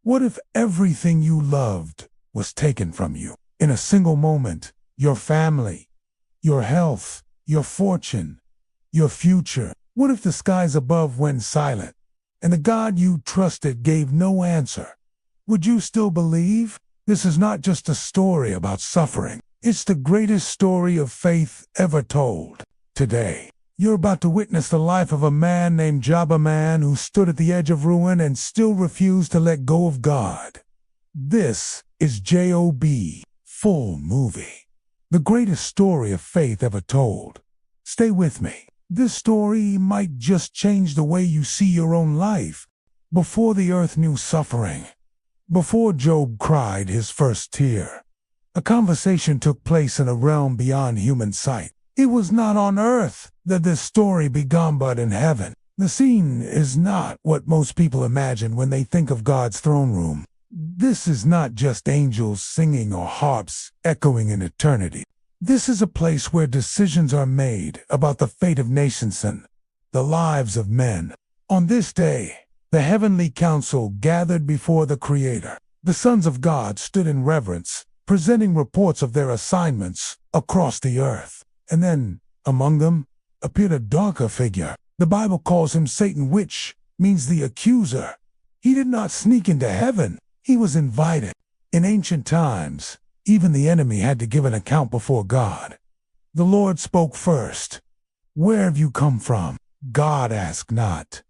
What if everything you loved was taken from you in a single moment? Your family, your health, your fortune, your future. What if the skies above went silent and the God you trusted gave no answer? Would you still believe? This is not just a story about suffering. It's the greatest story of faith ever told. Today, you're about to witness the life of a man named Job, a man who stood at the edge of ruin and still refused to let go of God. This is Job, full movie. The greatest story of faith ever told. Stay with me. This story might just change the way you see your own life. Before the earth knew suffering, before Job cried his first tear, a conversation took place in a realm beyond human sight. It was not on earth that this story began, but in heaven. The scene is not what most people imagine when they think of God's throne room. This is not just angels singing or harps echoing in eternity. This is a place where decisions are made about the fate of nations and the lives of men. On this day, the heavenly council gathered before the Creator. The sons of God stood in reverence, presenting reports of their assignments across the earth. And then, among them, appeared a darker figure. The Bible calls him Satan, which means the accuser. He did not sneak into heaven. He was invited. In ancient times, even the enemy had to give an account before God. The Lord spoke first. "Where have you come from?" God asked not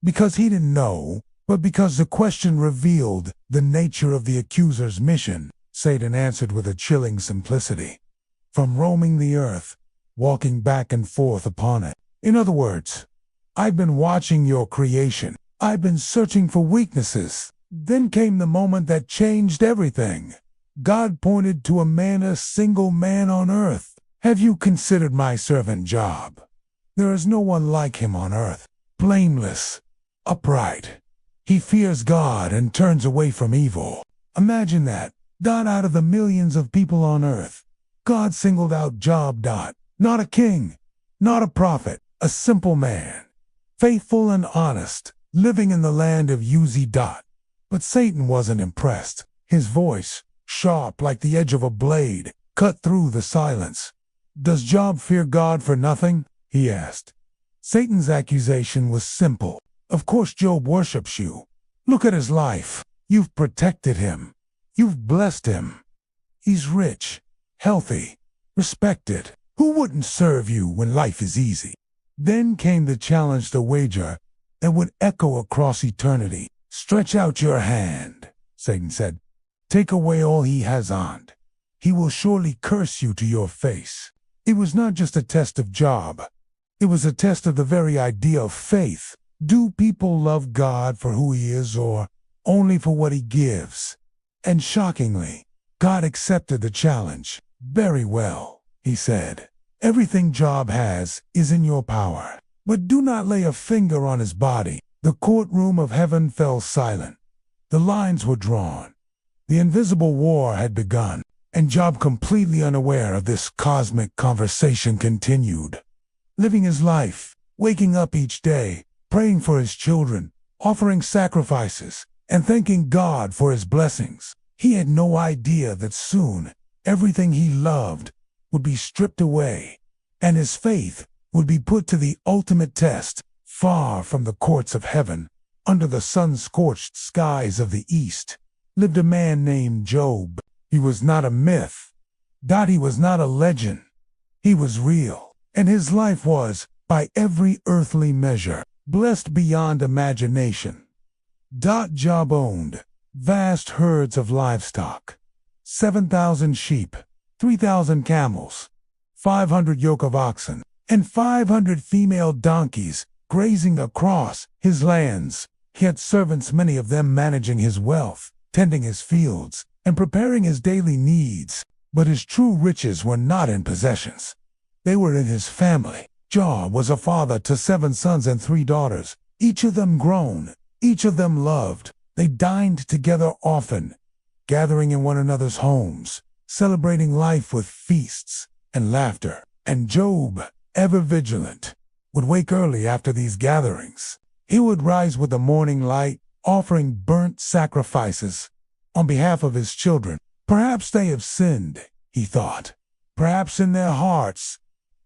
because he didn't know, but because the question revealed the nature of the accuser's mission. Satan answered with a chilling simplicity. "From roaming the earth, walking back and forth upon it." In other words, I've been watching your creation. I've been searching for weaknesses. Then came the moment that changed everything. God pointed to a single man on earth. "Have you considered my servant Job? There is no one like him on earth. Blameless, upright. He fears God and turns away from evil." Imagine that. God, out of the millions of people on earth, God singled out Job. Not a king, not a prophet, a simple man, faithful and honest, living in the land of Uz. But Satan wasn't impressed. His voice, sharp like the edge of a blade, cut through the silence. "Does Job fear God for nothing?" he asked. Satan's accusation was simple. "Of course Job worships you. Look at his life. You've protected him. You've blessed him. He's rich, healthy, respected. Who wouldn't serve you when life is easy?" Then came the challenge, the wager that would echo across eternity. "Stretch out your hand," Satan said. "Take away all he has on. He will surely curse you to your face." It was not just a test of Job. It was a test of the very idea of faith. Do people love God for who he is or only for what he gives? And shockingly, God accepted the challenge. "Very well," he said. "Everything Job has is in your power, but do not lay a finger on his body." The courtroom of heaven fell silent. The lines were drawn. The invisible war had begun, and Job, completely unaware of this cosmic conversation, continued living his life, waking up each day, praying for his children, offering sacrifices, and thanking God for his blessings. He had no idea that soon everything he loved would be stripped away, and his faith would be put to the ultimate test. Far from the courts of heaven, under the sun-scorched skies of the east, lived a man named Job. He was not a myth. He was not a legend. He was real, and his life was, by every earthly measure, blessed beyond imagination. Job owned vast herds of livestock, 7,000 sheep, 3,000 camels, 500 yoke of oxen, and 500 female donkeys grazing across his lands. He had servants, many of them managing his wealth, tending his fields, and preparing his daily needs. But his true riches were not in possessions. They were in his family. Job was a father to 7 sons and 3 daughters, each of them grown, each of them loved. They dined together often, gathering in one another's homes, celebrating life with feasts and laughter. And Job, ever vigilant, would wake early after these gatherings. He would rise with the morning light, offering burnt sacrifices on behalf of his children. Perhaps they have sinned, he thought. Perhaps in their hearts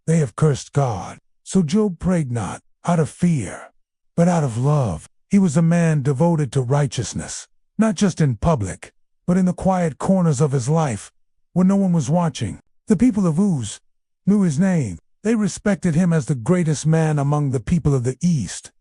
they have cursed God. So Job prayed not out of fear, but out of love. He was a man devoted to righteousness, not just in public, but in the quiet corners of his life, when no one was watching. The people of Uz knew his name. They respected him as the greatest man among the people of the East.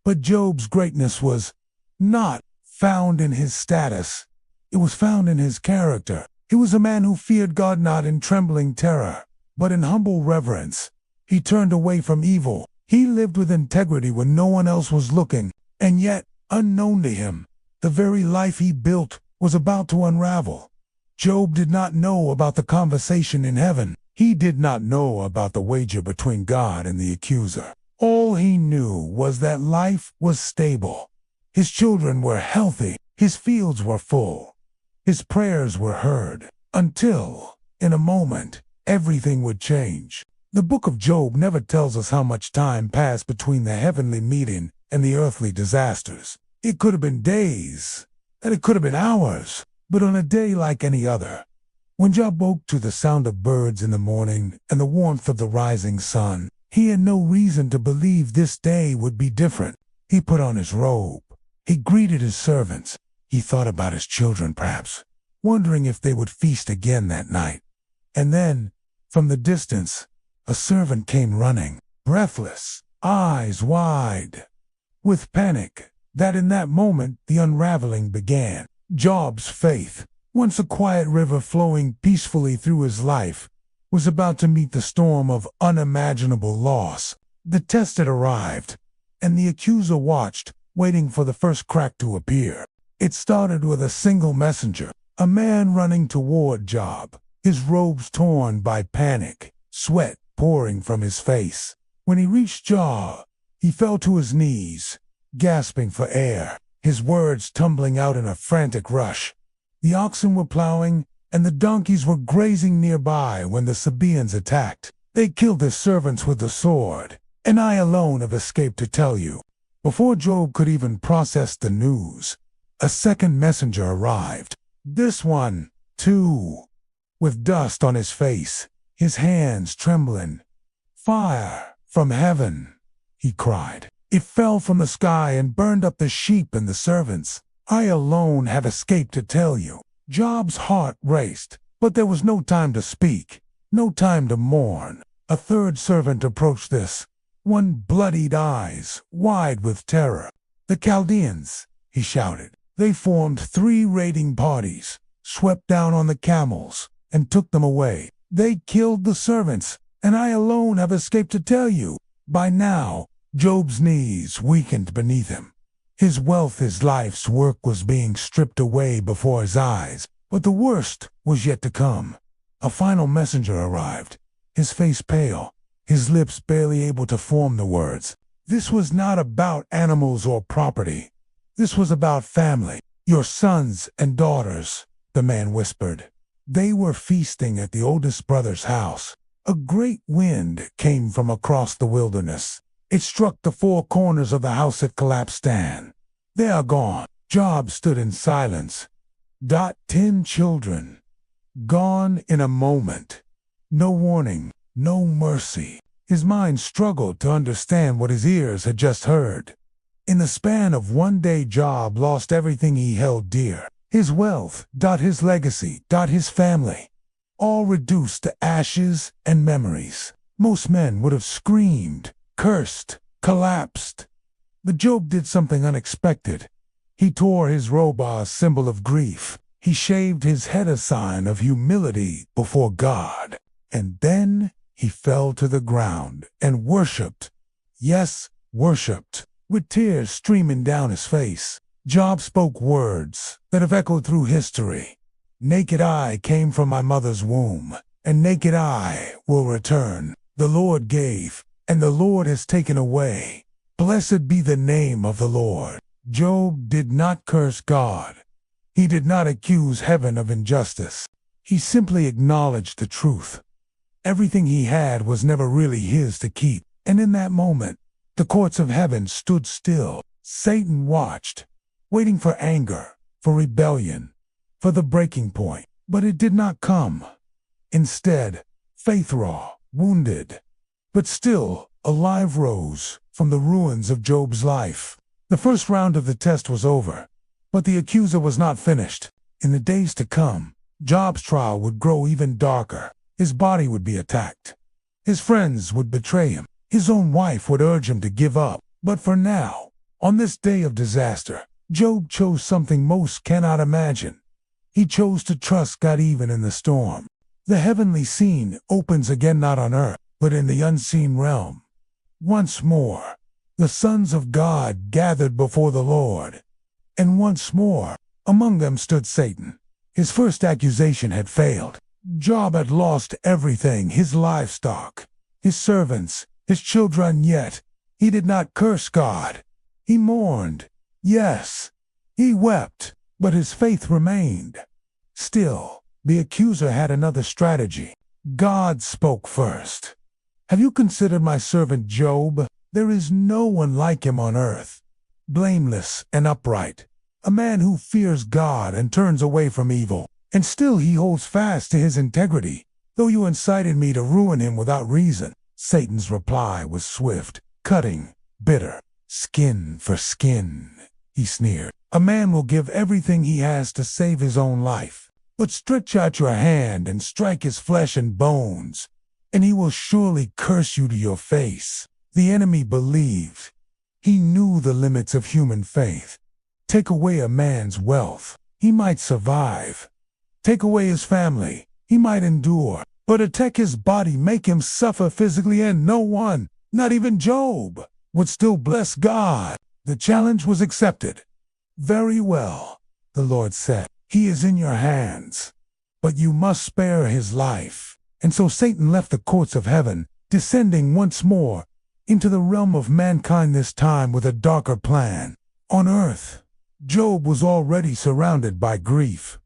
But Job's greatness was not found in his status. It was found in his character. He was a man who feared God not in trembling terror, but in humble reverence. He turned away from evil. He lived with integrity when no one else was looking, and yet, unknown to him, the very life he built was about to unravel. Job did not know about the conversation in heaven. He did not know about the wager between God and the accuser. All he knew was that life was stable. His children were healthy. His fields were full. His prayers were heard. Until, in a moment, everything would change. The book of Job never tells us how much time passed between the heavenly meeting and the earthly disasters. It could have been days, and it could have been hours, but on a day like any other, when Job woke to the sound of birds in the morning and the warmth of the rising sun, he had no reason to believe this day would be different. He put on his robe. He greeted his servants. He thought about his children, perhaps, wondering if they would feast again that night. And then, from the distance, a servant came running, breathless, eyes wide, with panic. That in that moment the unraveling began. Job's faith, once a quiet river flowing peacefully through his life, was about to meet the storm of unimaginable loss. The test had arrived, and the accuser watched, waiting for the first crack to appear. It started with a single messenger, a man running toward Job, his robes torn by panic, sweat pouring from his face. When he reached Job, he fell to his knees, gasping for air, his words tumbling out in a frantic rush. The oxen were plowing, and the donkeys were grazing nearby when the Sabaeans attacked. They killed their servants with the sword, and I alone have escaped to tell you. Before Job could even process the news, a second messenger arrived. This one, too, with dust on his face, his hands trembling. "Fire from heaven," he cried. "It fell from the sky and burned up the sheep and the servants. I alone have escaped to tell you." Job's heart raced, but there was no time to speak, no time to mourn. A third servant approached this one, bloodied eyes wide with terror. "The Chaldeans," he shouted. They formed 3 raiding parties, swept down on the camels, and took them away. They killed the servants, and I alone have escaped to tell you. By now, Job's knees weakened beneath him. His wealth, his life's work was being stripped away before his eyes, but the worst was yet to come. A final messenger arrived, his face pale, his lips barely able to form the words. This was not about animals or property. This was about family. "Your sons and daughters," the man whispered. They were feasting at the oldest brother's house. A great wind came from across the wilderness. It struck the 4 corners of the house it collapsed down. "They are gone." Job stood in silence. 10 children. Gone in a moment. No warning, no mercy. His mind struggled to understand what his ears had just heard. In the span of one day, Job lost everything he held dear. His wealth, his legacy, his family. All reduced to ashes and memories. Most men would have screamed, cursed, collapsed. But Job did something unexpected. He tore his robe, a symbol of grief. He shaved his head, a sign of humility before God. And then he fell to the ground and worshipped. Yes, worshipped, with tears streaming down his face. Job spoke words that have echoed through history. "Naked I came from my mother's womb, and naked I will return. The Lord gave, and the Lord has taken away. Blessed be the name of the Lord." Job did not curse God. He did not accuse heaven of injustice. He simply acknowledged the truth. Everything he had was never really his to keep. And in that moment, the courts of heaven stood still. Satan watched, waiting for anger, for rebellion, for the breaking point. But it did not come. Instead, faith raw, wounded, but still alive rose from the ruins of Job's life. The first round of the test was over, but the accuser was not finished. In the days to come, Job's trial would grow even darker. His body would be attacked. His friends would betray him. His own wife would urge him to give up. But for now, on this day of disaster, Job chose something most cannot imagine. He chose to trust God even in the storm. The heavenly scene opens again, not on earth, but in the unseen realm. Once more, the sons of God gathered before the Lord. And once more, among them stood Satan. His first accusation had failed. Job had lost everything, his livestock, his servants, his children, yet he did not curse God. He mourned. Yes, he wept, but his faith remained. Still, the accuser had another strategy. God spoke first. Have you considered my servant Job? There is no one like him on earth. Blameless and upright, a man who fears God and turns away from evil. And still he holds fast to his integrity, though you incited me to ruin him without reason. Satan's reply was swift, cutting, bitter. Skin for skin, he sneered. A man will give everything he has to save his own life. But stretch out your hand and strike his flesh and bones, and he will surely curse you to your face. The enemy believed. He knew the limits of human faith. Take away a man's wealth, he might survive. Take away his family, he might endure. But attack his body, make him suffer physically, and no one, not even Job, would still bless God. The challenge was accepted. Very well, the Lord said. He is in your hands, but you must spare his life. And so Satan left the courts of heaven, descending once more into the realm of mankind, this time with a darker plan. On earth, Job was already surrounded by grief.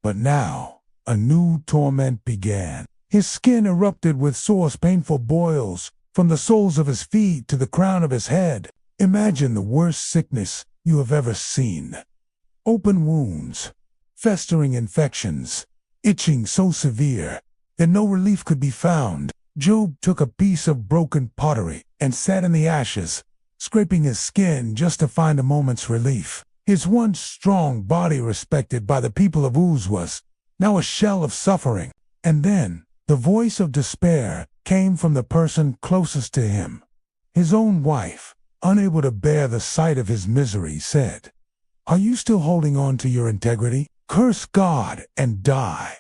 But now, a new torment began. His skin erupted with sore, painful boils, from the soles of his feet to the crown of his head. Imagine the worst sickness you have ever seen. Open wounds, festering infections, itching so severe that no relief could be found. Job took a piece of broken pottery and sat in the ashes, scraping his skin just to find a moment's relief. His once strong body, respected by the people of Uz, was now a shell of suffering. And then the voice of despair came from the person closest to him. His own wife, unable to bear the sight of his misery, said, "Are you still holding on to your integrity? Curse God and die."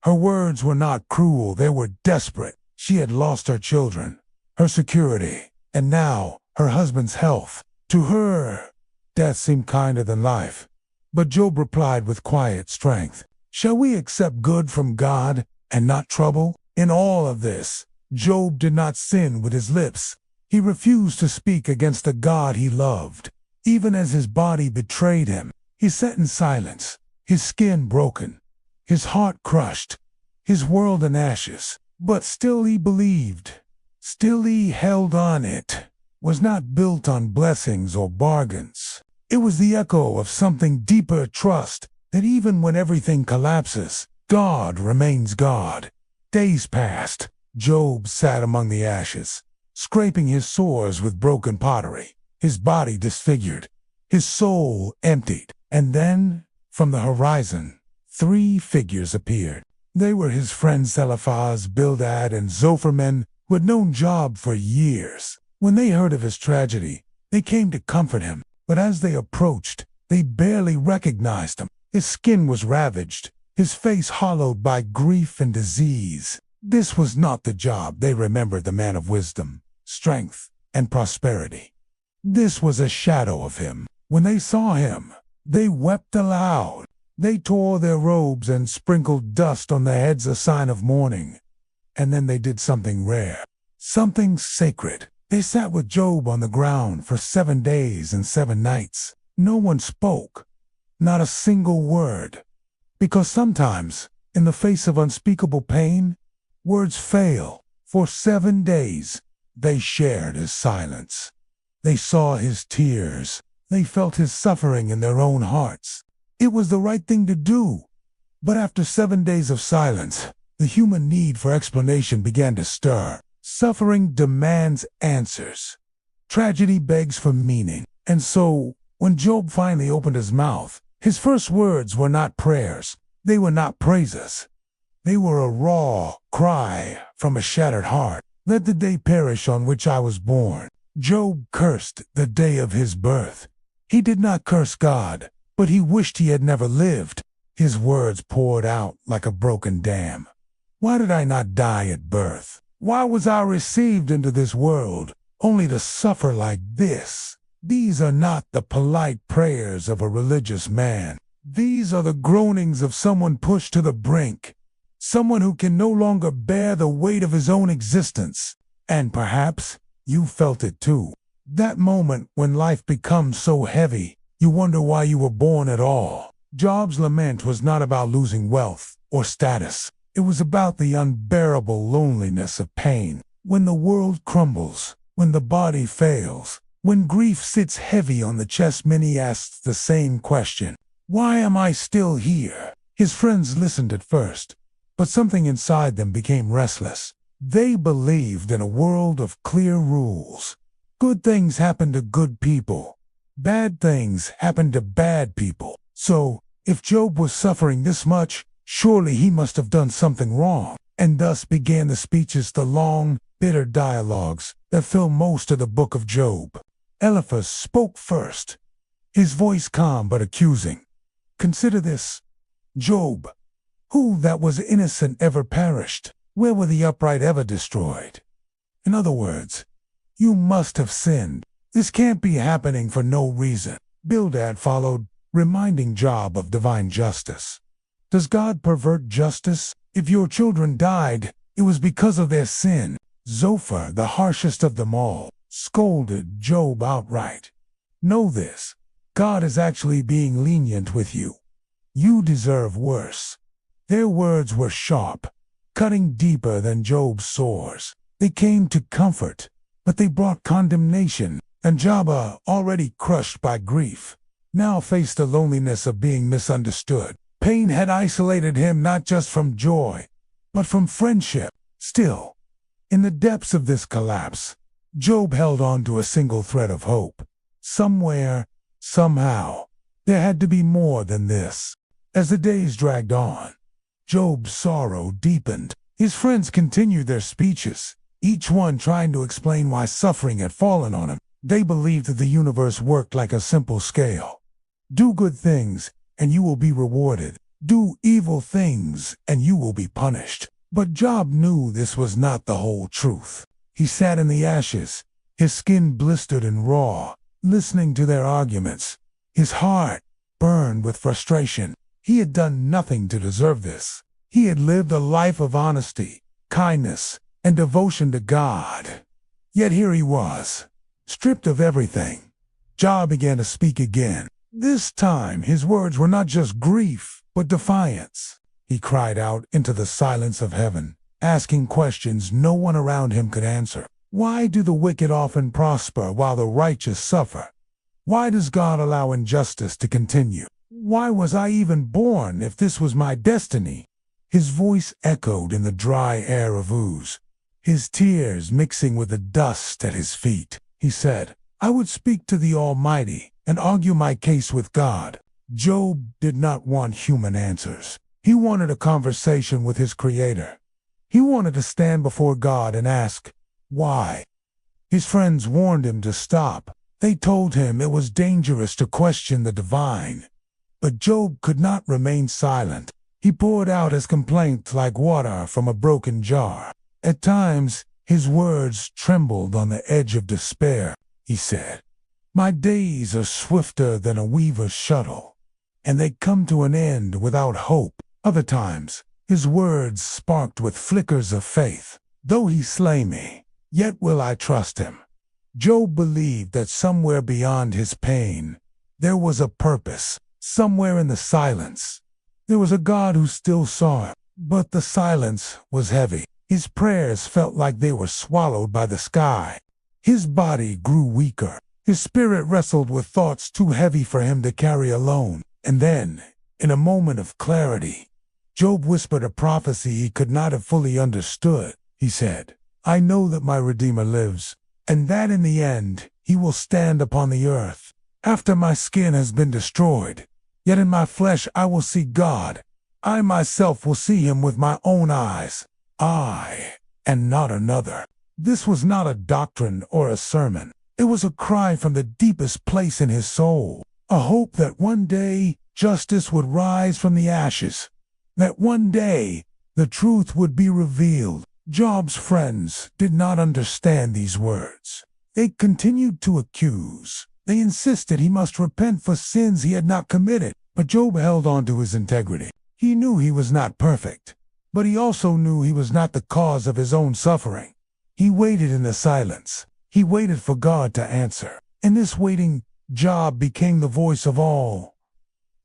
Her words were not cruel, they were desperate. She had lost her children, her security, and now her husband's health. To her, death seemed kinder than life. But Job replied with quiet strength, "Shall we accept good from God and not trouble?" In all of this, Job did not sin with his lips. He refused to speak against the God he loved. Even as his body betrayed him, he sat in silence, his skin broken, his heart crushed, his world in ashes. But still he believed. Still he held on. It was not built on blessings or bargains. It was the echo of something deeper, trust that even when everything collapses, God remains God. Days passed. Job sat among the ashes, scraping his sores with broken pottery, his body disfigured, his soul emptied. And then, from the horizon, 3 figures appeared. They were his friends Eliphaz, Bildad, and Zophar, men who had known Job for years. When they heard of his tragedy, they came to comfort him. But as they approached, they barely recognized him. His skin was ravaged, his face hollowed by grief and disease. This was not the Job they remembered, the man of wisdom, strength, and prosperity. This was a shadow of him. When they saw him, they wept aloud. They tore their robes and sprinkled dust on their heads, a sign of mourning. And then they did something rare, something sacred. They sat with Job on the ground for 7 days and 7 nights. No one spoke, not a single word. Because sometimes, in the face of unspeakable pain, words fail. For 7 days, they shared his silence. They saw his tears, They felt his suffering in their own hearts. It was the right thing to do. But after 7 days of silence, the human need for explanation began to stir. Suffering demands answers. Tragedy begs for meaning. And so, when Job finally opened his mouth, his first words were not prayers. They were not praises. They were a raw cry from a shattered heart. Let the day perish on which I was born. Job cursed the day of his birth. He did not curse God, but he wished he had never lived. His words poured out like a broken dam. Why did I not die at birth? Why was I received into this world only to suffer like this? These are not the polite prayers of a religious man. These are the groanings of someone pushed to the brink, someone who can no longer bear the weight of his own existence. And perhaps you felt it too. That moment when life becomes so heavy, you wonder why you were born at all. Job's lament was not about losing wealth or status. It was about the unbearable loneliness of pain. When the world crumbles, when the body fails, when grief sits heavy on the chest, many asks the same question. Why am I still here? His friends listened at first, but something inside them became restless. They believed in a world of clear rules. Good things happen to good people. Bad things happen to bad people. So, if Job was suffering this much, surely he must have done something wrong. And thus began the speeches, the long, bitter dialogues that fill most of the book of Job. Eliphaz spoke first, his voice calm but accusing. Consider this, Job. Who that was innocent ever perished? Where were the upright ever destroyed? In other words, you must have sinned. This can't be happening for no reason. Bildad followed, reminding Job of divine justice. Does God pervert justice? If your children died, it was because of their sin. Zophar, the harshest of them all, scolded Job outright. Know this, God is actually being lenient with you. You deserve worse. Their words were sharp, cutting deeper than Job's sores. They came to comfort, but they brought condemnation, and Job, already crushed by grief, now faced the loneliness of being misunderstood. Pain had isolated him not just from joy, but from friendship. Still, in the depths of this collapse, Job held on to a single thread of hope. Somewhere, somehow, there had to be more than this. As the days dragged on, Job's sorrow deepened. His friends continued their speeches, each one trying to explain why suffering had fallen on him. They believed that the universe worked like a simple scale. Do good things, and you will be rewarded. Do evil things, and you will be punished. But Job knew this was not the whole truth. He sat in the ashes, his skin blistered and raw, listening to their arguments. His heart burned with frustration. He had done nothing to deserve this. He had lived a life of honesty, kindness, and devotion to God. Yet here he was, stripped of everything. Job began to speak again. This time his words were not just grief, but defiance. He cried out into the silence of heaven, asking questions no one around him could answer. Why do the wicked often prosper while the righteous suffer? Why does God allow injustice to continue? Why was I even born if this was my destiny? His voice echoed in the dry air of Uz, his tears mixing with the dust at his feet. He said, I would speak to the Almighty and argue my case with God. Job did not want human answers. He wanted a conversation with his Creator. He wanted to stand before God and ask, why? His friends warned him to stop. They told him it was dangerous to question the divine. But Job could not remain silent. He poured out his complaint like water from a broken jar. At times, his words trembled on the edge of despair. He said, my days are swifter than a weaver's shuttle, and they come to an end without hope. Other times, his words sparked with flickers of faith. Though he slay me, yet will I trust him. Job believed that somewhere beyond his pain, there was a purpose. Somewhere in the silence, there was a God who still saw him. But the silence was heavy. His prayers felt like they were swallowed by the sky. His body grew weaker. His spirit wrestled with thoughts too heavy for him to carry alone. And then, in a moment of clarity, Job whispered a prophecy he could not have fully understood. He said, "I know that my Redeemer lives, and that in the end he will stand upon the earth. After my skin has been destroyed, yet in my flesh I will see God. I myself will see him with my own eyes. I, and not another." This was not a doctrine or a sermon. It was a cry from the deepest place in his soul, a hope that one day justice would rise from the ashes, that one day the truth would be revealed. Job's friends did not understand these words. They continued to accuse. They insisted he must repent for sins he had not committed. But Job held on to his integrity. He knew he was not perfect, but he also knew he was not the cause of his own suffering. He waited in the silence. He waited for God to answer. In this waiting, Job became the voice of all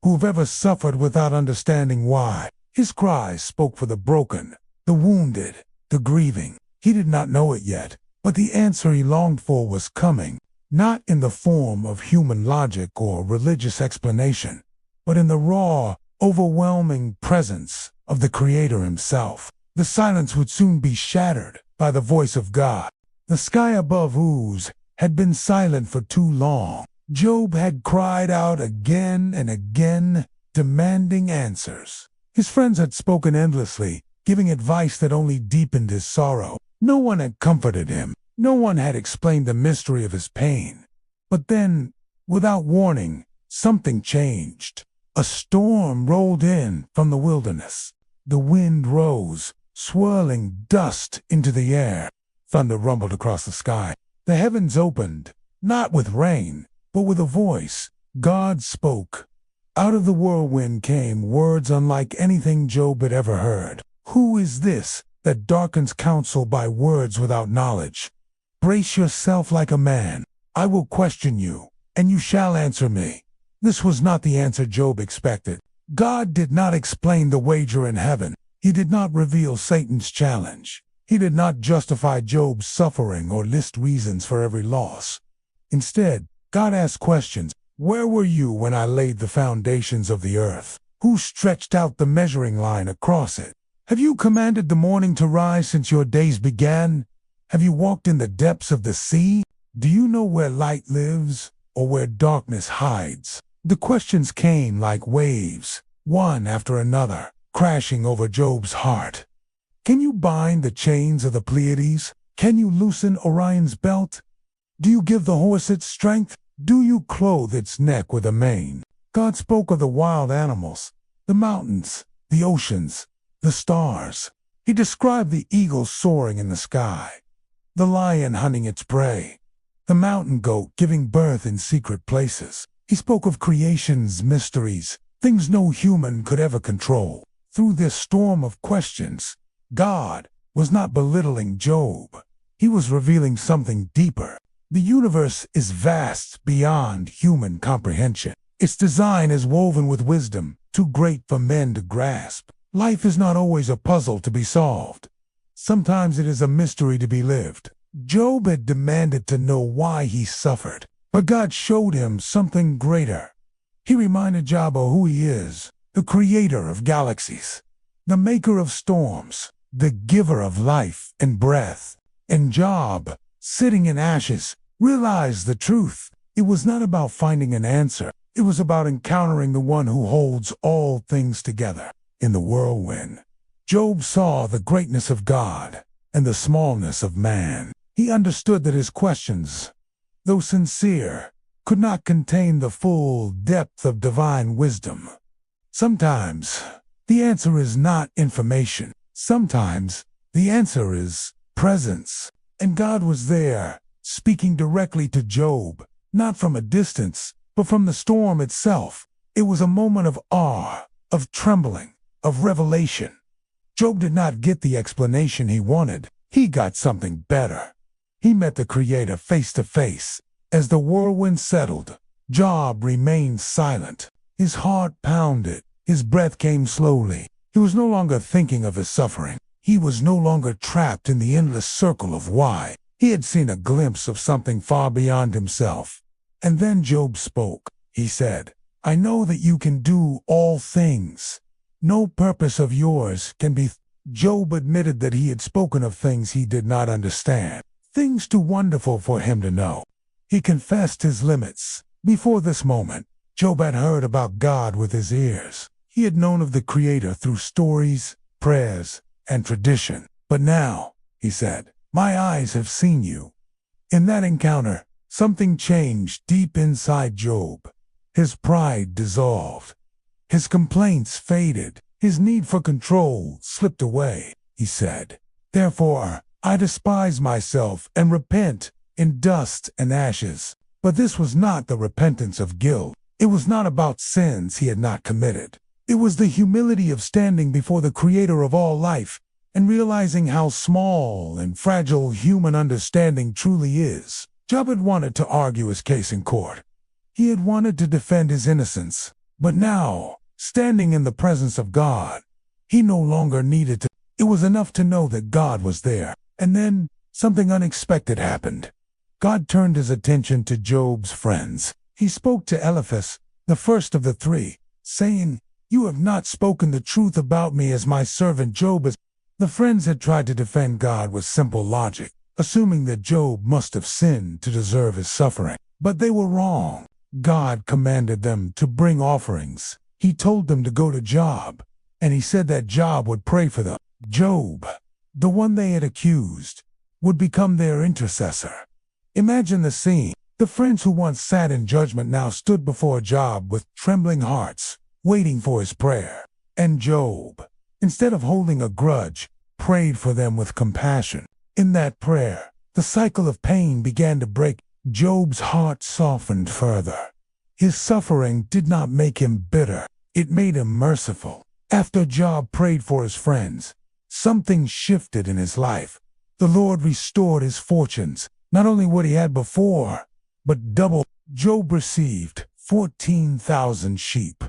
who've ever suffered without understanding why. His cries spoke for the broken, the wounded, the grieving. He did not know it yet, but the answer he longed for was coming, not in the form of human logic or religious explanation, but in the raw, overwhelming presence of the Creator himself. The silence would soon be shattered by the voice of God. The sky above Uz had been silent for too long. Job had cried out again and again, demanding answers. His friends had spoken endlessly, giving advice that only deepened his sorrow. No one had comforted him. No one had explained the mystery of his pain. But then, without warning, something changed. A storm rolled in from the wilderness. The wind rose, swirling dust into the air. Thunder rumbled across the sky. The heavens opened, not with rain, but with a voice. God spoke. Out of the whirlwind came words unlike anything Job had ever heard. "Who is this that darkens counsel by words without knowledge? Brace yourself like a man. I will question you, and you shall answer me." This was not the answer Job expected. God did not explain the wager in heaven. He did not reveal Satan's challenge. He did not justify Job's suffering or list reasons for every loss. Instead, God asked questions. Where were you when I laid the foundations of the earth? Who stretched out the measuring line across it? Have you commanded the morning to rise since your days began? Have you walked in the depths of the sea? Do you know where light lives or where darkness hides? The questions came like waves, one after another, crashing over Job's heart. Can you bind the chains of the Pleiades? Can you loosen Orion's belt? Do you give the horse its strength? Do you clothe its neck with a mane? God spoke of the wild animals, the mountains, the oceans, the stars. He described the eagle soaring in the sky, the lion hunting its prey, the mountain goat giving birth in secret places. He spoke of creation's mysteries, things no human could ever control. Through this storm of questions, God was not belittling Job. He was revealing something deeper. The universe is vast beyond human comprehension. Its design is woven with wisdom, too great for men to grasp. Life is not always a puzzle to be solved. Sometimes it is a mystery to be lived. Job had demanded to know why he suffered, but God showed him something greater. He reminded Job of who he is, the creator of galaxies, the maker of storms, the giver of life and breath. And Job, sitting in ashes, realized the truth. It was not about finding an answer. It was about encountering the one who holds all things together. In the whirlwind, Job saw the greatness of God and the smallness of man. He understood that his questions, though sincere, could not contain the full depth of divine wisdom. Sometimes the answer is not information. Sometimes the answer is presence. And God was there, speaking directly to Job, not from a distance, but from the storm itself. It was a moment of awe, of trembling, of revelation. Job did not get the explanation he wanted. He got something better. He met the Creator face to face. As the whirlwind settled, Job remained silent. His heart pounded. His breath came slowly. He was no longer thinking of his suffering. He was no longer trapped in the endless circle of why. He had seen a glimpse of something far beyond himself. And then Job spoke. He said, I know that you can do all things. No purpose of yours can be. Job admitted that he had spoken of things he did not understand, things too wonderful for him to know. He confessed his limits. Before this moment, Job had heard about God with his ears. He had known of the Creator through stories, prayers, and tradition. But now, he said, my eyes have seen you. In that encounter, something changed deep inside Job. His pride dissolved. His complaints faded. His need for control slipped away. He said, therefore, I despise myself and repent in dust and ashes. But this was not the repentance of guilt. It was not about sins he had not committed. It was the humility of standing before the Creator of all life and realizing how small and fragile human understanding truly is. Job had wanted to argue his case in court. He had wanted to defend his innocence. But now, standing in the presence of God, he no longer needed to. It was enough to know that God was there. And then, something unexpected happened. God turned his attention to Job's friends. He spoke to Eliphaz, the first of the three, saying, you have not spoken the truth about me as my servant Job is. The friends had tried to defend God with simple logic, assuming that Job must have sinned to deserve his suffering. But they were wrong. God commanded them to bring offerings. He told them to go to Job, and he said that Job would pray for them. Job, the one they had accused, would become their intercessor. Imagine the scene. The friends who once sat in judgment now stood before Job with trembling hearts, waiting for his prayer. And Job, instead of holding a grudge, prayed for them with compassion. In that prayer, the cycle of pain began to break. Job's heart softened further. His suffering did not make him bitter. It made him merciful. After Job prayed for his friends, something shifted in his life. The Lord restored his fortunes, not only what he had before, but double. Job received 14,000 sheep,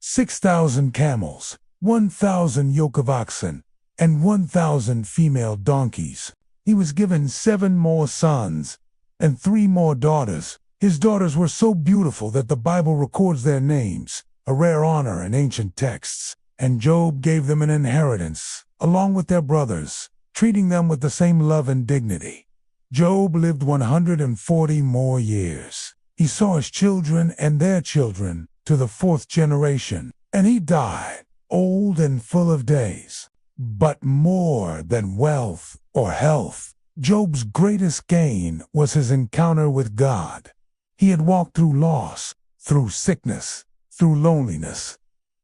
6,000 camels, 1,000 yoke of oxen, and 1,000 female donkeys. He was given 7 more sons and 3 more daughters. His daughters were so beautiful that the Bible records their names, a rare honor in ancient texts. And Job gave them an inheritance, along with their brothers, treating them with the same love and dignity. Job lived 140 more years. He saw his children and their children to the 4th generation, and he died, old and full of days. But more than wealth or health, Job's greatest gain was his encounter with God. He had walked through loss, through sickness, through loneliness.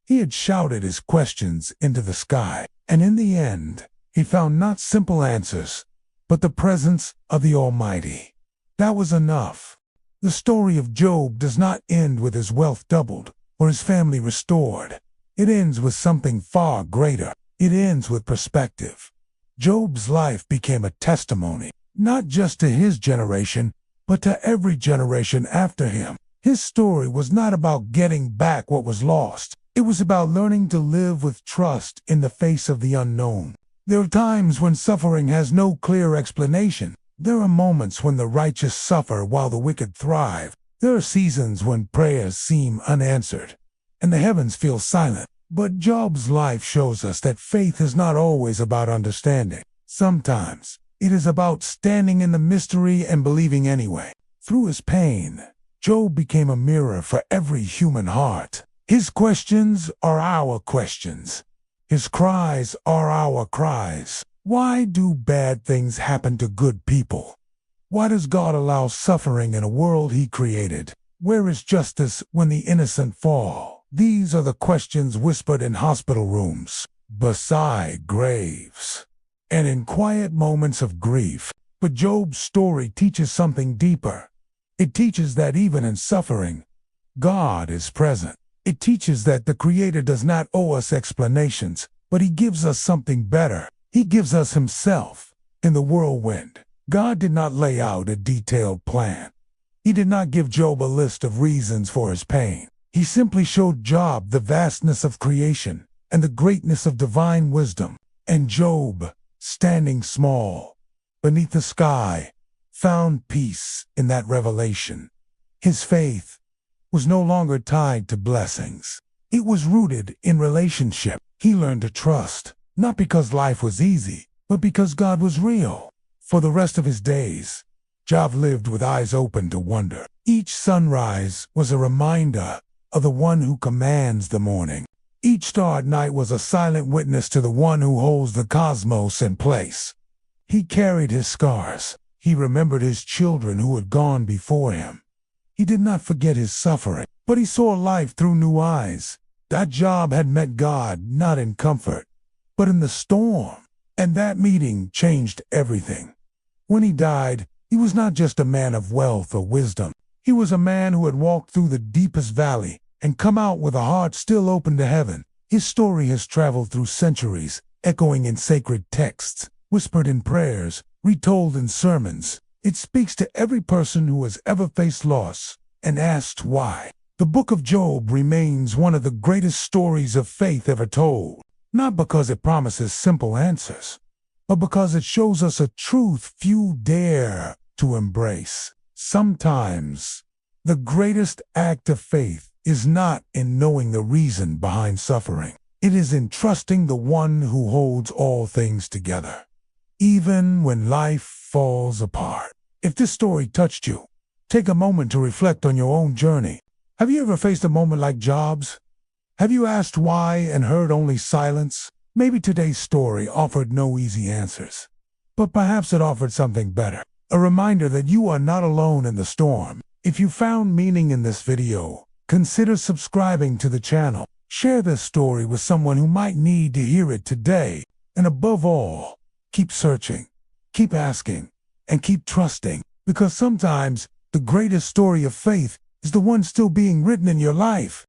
He had shouted his questions into the sky, and in the end, he found not simple answers, but the presence of the Almighty. That was enough. The story of Job does not end with his wealth doubled or his family restored. It ends with something far greater. It ends with perspective. Job's life became a testimony, not just to his generation, but to every generation after him. His story was not about getting back what was lost. It was about learning to live with trust in the face of the unknown. There are times when suffering has no clear explanation. There are moments when the righteous suffer while the wicked thrive. There are seasons when prayers seem unanswered, and the heavens feel silent. But Job's life shows us that faith is not always about understanding. Sometimes it is about standing in the mystery and believing anyway. Through his pain, Job became a mirror for every human heart. His questions are our questions. His cries are our cries. Why do bad things happen to good people? Why does God allow suffering in a world he created? Where is justice when the innocent fall? These are the questions whispered in hospital rooms, beside graves, and in quiet moments of grief. But Job's story teaches something deeper. It teaches that even in suffering, God is present. It teaches that the Creator does not owe us explanations, but He gives us something better. He gives us Himself. In the whirlwind, God did not lay out a detailed plan. He did not give Job a list of reasons for his pain. He simply showed Job the vastness of creation and the greatness of divine wisdom. And Job, standing small beneath the sky, found peace in that revelation. His faith was no longer tied to blessings. It was rooted in relationship. He learned to trust, not because life was easy, but because God was real. For the rest of his days, Job lived with eyes open to wonder. Each sunrise was a reminder of the one who commands the morning. Each star at night was a silent witness to the one who holds the cosmos in place. He carried his scars. He remembered his children who had gone before him. He did not forget his suffering, but he saw life through new eyes. That Job had met God not in comfort, but in the storm. And that meeting changed everything. When he died, he was not just a man of wealth or wisdom. He was a man who had walked through the deepest valley and come out with a heart still open to heaven. His story has traveled through centuries, echoing in sacred texts, whispered in prayers, retold in sermons. It speaks to every person who has ever faced loss and asked why. The book of Job remains one of the greatest stories of faith ever told, not because it promises simple answers, but because it shows us a truth few dare to embrace. Sometimes, the greatest act of faith is not in knowing the reason behind suffering. It is in trusting the one who holds all things together, even when life falls apart. If this story touched you, take a moment to reflect on your own journey. Have you ever faced a moment like Job's? Have you asked why and heard only silence? Maybe today's story offered no easy answers, but perhaps it offered something better. A reminder that you are not alone in the storm. If you found meaning in this video, consider subscribing to the channel. Share this story with someone who might need to hear it today. And above all, keep searching, keep asking, and keep trusting, because sometimes the greatest story of faith is the one still being written in your life.